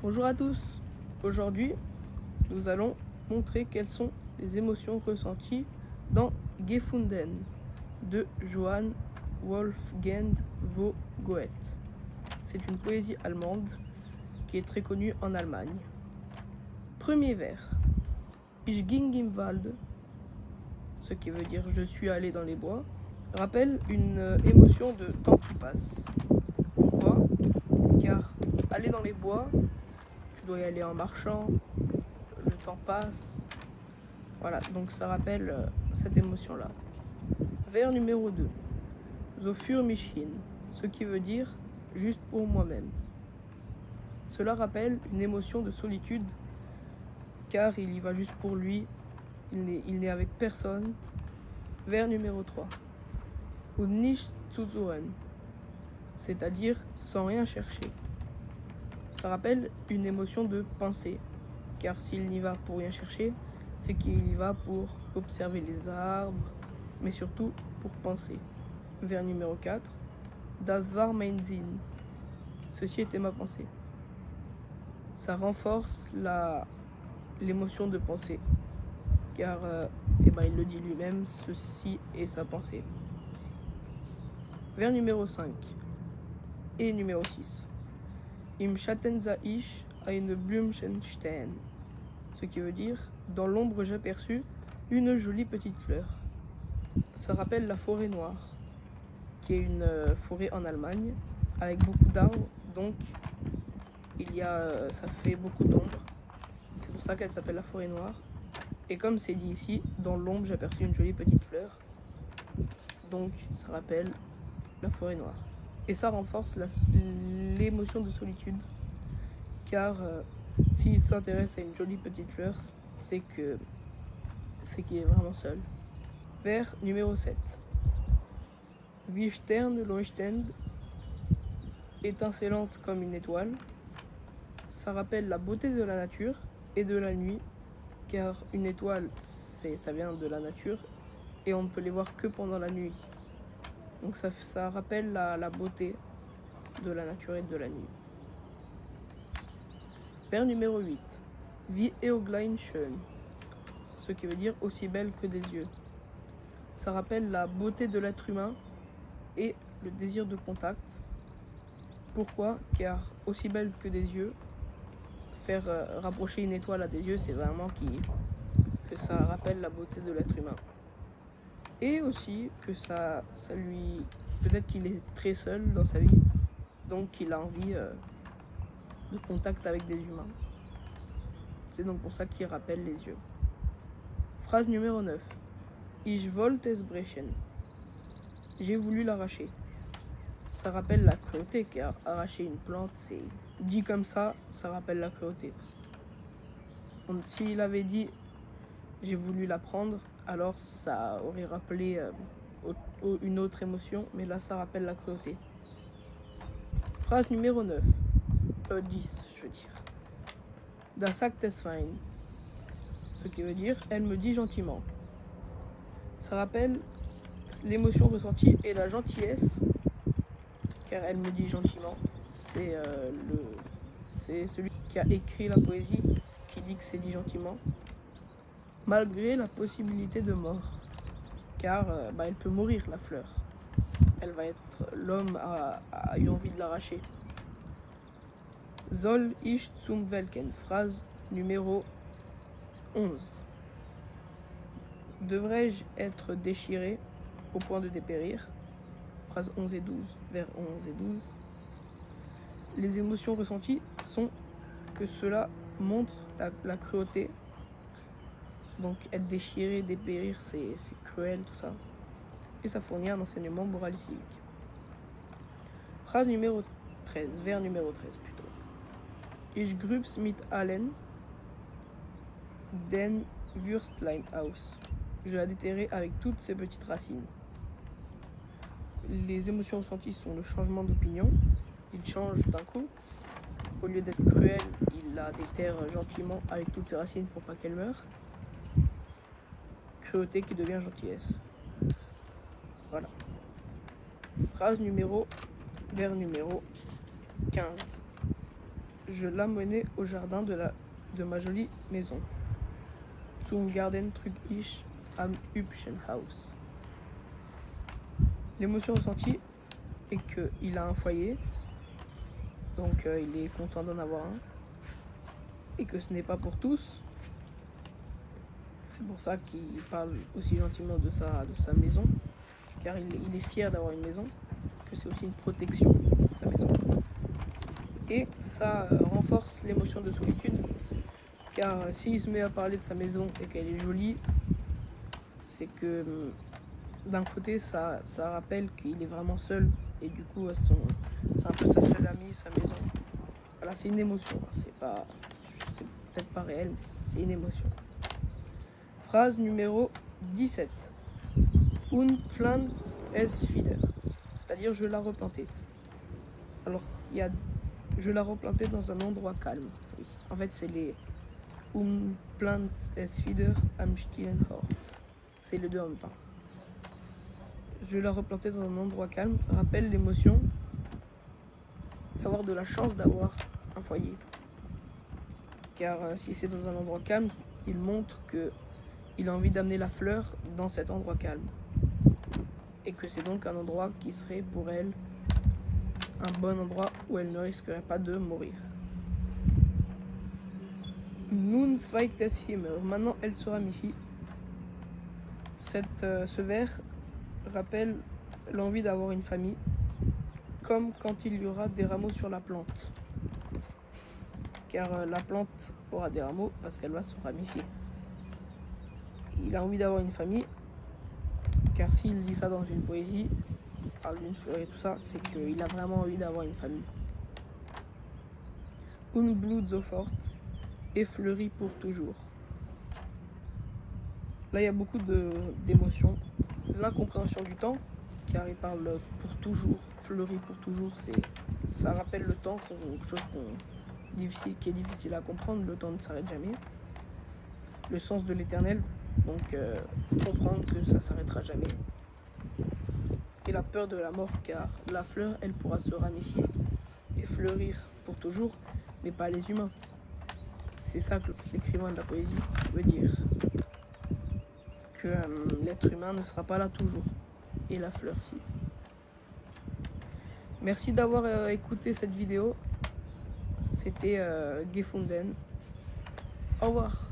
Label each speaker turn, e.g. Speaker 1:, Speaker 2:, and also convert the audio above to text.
Speaker 1: Bonjour à tous. Aujourd'hui, nous allons montrer quelles sont les émotions ressenties dans Gefunden de Johann Wolfgang von Goethe. C'est une poésie allemande qui est très connue en Allemagne. Premier vers. Ich ging im Wald, ce qui veut dire je suis allé dans les bois, rappelle une émotion de temps qui passe. Pourquoi ? Car aller dans les bois, tu dois y aller en marchant, le temps passe. Voilà, donc ça rappelle cette émotion-là. Vers numéro 2. So für mich hin, ce qui veut dire juste pour moi-même. Cela rappelle une émotion de solitude, car il y va juste pour lui, il n'est avec personne. Vers numéro 3. Und nicht zu suchen, c'est-à-dire sans rien chercher. Ça rappelle une émotion de pensée, car s'il n'y va pour rien chercher, c'est qu'il y va pour observer les arbres, mais surtout pour penser. Vers numéro 4. Das war mein Sinn. Ceci était ma pensée. Ça renforce l'émotion de pensée, car il le dit lui-même, ceci est sa pensée. Vers numéro 5 et numéro 6. Im Schatten sah ich ein Blümchen stehen. Ce qui veut dire, dans l'ombre j'aperçus une jolie petite fleur. Ça rappelle la forêt noire, qui est une forêt en Allemagne, avec beaucoup d'arbres, donc ça fait beaucoup d'ombre. C'est pour ça qu'elle s'appelle la forêt noire. Et comme c'est dit ici, dans l'ombre j'aperçus une jolie petite fleur. Donc ça rappelle la forêt noire. Et ça renforce l'émotion de solitude, car s'il s'intéresse à une jolie petite fleur, c'est qu'il est vraiment seul. Vers numéro 7. Wie Sterne leuchtend, étincelante comme une étoile. Ça rappelle la beauté de la nature et de la nuit, car une étoile, ça vient de la nature, et on ne peut les voir que pendant la nuit. Donc ça rappelle la beauté de la nature et de la nuit. Vers numéro 8. Wie Äuglein schön, ce qui veut dire aussi belle que des yeux. Ça rappelle la beauté de l'être humain et le désir de contact. Pourquoi ? Car aussi belle que des yeux, faire rapprocher une étoile à des yeux, c'est vraiment que ça rappelle la beauté de l'être humain. Et aussi que ça lui... Peut-être qu'il est très seul dans sa vie, donc il a envie de contact avec des humains. C'est donc pour ça qu'il rappelle les yeux. Phrase numéro 9. Ich wollte es brechen. J'ai voulu l'arracher. Ça rappelle la cruauté, car arracher une plante, c'est... Dit comme ça rappelle la cruauté. Donc s'il avait dit j'ai voulu la prendre, alors ça aurait rappelé une autre émotion, mais là ça rappelle la cruauté. Phrase numéro 9. 10, je veux dire. Das sagt es fein. Ce qui veut dire elle me dit gentiment. Ça rappelle l'émotion ressentie et la gentillesse, car elle me dit gentiment. C'est celui qui a écrit la poésie qui dit que c'est dit gentiment, malgré la possibilité de mort, car elle peut mourir, la fleur. L'homme a eu envie de l'arracher. Soll ich zum Welken, phrase numéro 11. Devrais-je être déchiré au point de dépérir? Phrase 11 et 12, vers 11 et 12. Les émotions ressenties sont que cela montre la cruauté. Donc être déchiré, dépérir, c'est cruel, tout ça. Et ça fournit un enseignement moral et civique. Phrase numéro 13, vers numéro 13 plutôt. Ich grübs mit allen den Würstlein aus. Je la déterrai avec toutes ces petites racines. Les émotions ressenties sont le changement d'opinion. Il change d'un coup. Au lieu d'être cruel, il la déterre gentiment avec toutes ses racines pour pas qu'elle meure. Cruauté qui devient gentillesse. Voilà. Phrase vers numéro 15. je l'amenais au jardin de ma jolie maison. Zum Garten trug ich am hübschen Haus. L'émotion ressentie est qu'il a un foyer, donc il est content d'en avoir un, et que ce n'est pas pour tous. C'est pour ça qu'il parle aussi gentiment de sa maison, car il est fier d'avoir une maison, que c'est aussi une protection, sa maison. Et ça renforce l'émotion de solitude, car s'il se met à parler de sa maison et qu'elle est jolie, c'est que d'un côté ça rappelle qu'il est vraiment seul, et du coup c'est un peu sa seule amie, sa maison. Voilà, c'est une émotion, c'est peut-être pas réel, mais c'est une émotion. Phrase numéro 17. Und pflanzt es wieder. C'est-à-dire je la replantais. Alors, il y a je la replantais dans un endroit calme. Oui. En fait, c'est les pflanzt es wieder am stillen Hort. C'est les deux en même temps. Je la replantais dans un endroit calme rappelle l'émotion d'avoir de la chance d'avoir un foyer. Car si c'est dans un endroit calme, il montre qu'il a envie d'amener la fleur dans cet endroit calme. Et que c'est donc un endroit qui serait pour elle un bon endroit où elle ne risquerait pas de mourir. Nun zweigt es Himmel. Maintenant elle se ramifie. Ce vers rappelle l'envie d'avoir une famille, comme quand il y aura des rameaux sur la plante. Car la plante aura des rameaux parce qu'elle va se ramifier. Il a envie d'avoir une famille, car s'il dit ça dans une poésie, il parle d'une fleur et tout ça, c'est qu'il a vraiment envie d'avoir une famille. Un Blut sofort et fleurit pour toujours. Là, il y a beaucoup d'émotions. L'incompréhension du temps, car il parle pour toujours, fleurit pour toujours, ça rappelle le temps, quelque chose qui est difficile à comprendre, le temps ne s'arrête jamais. Le sens de l'éternel, donc comprendre que ça ne s'arrêtera jamais. Et la peur de la mort, car la fleur, elle pourra se ramifier et fleurir pour toujours, mais pas les humains. C'est ça que l'écrivain de la poésie veut dire. Que l'être humain ne sera pas là toujours, et la fleur si. Merci d'avoir écouté cette vidéo. C'était Gefunden. Au revoir.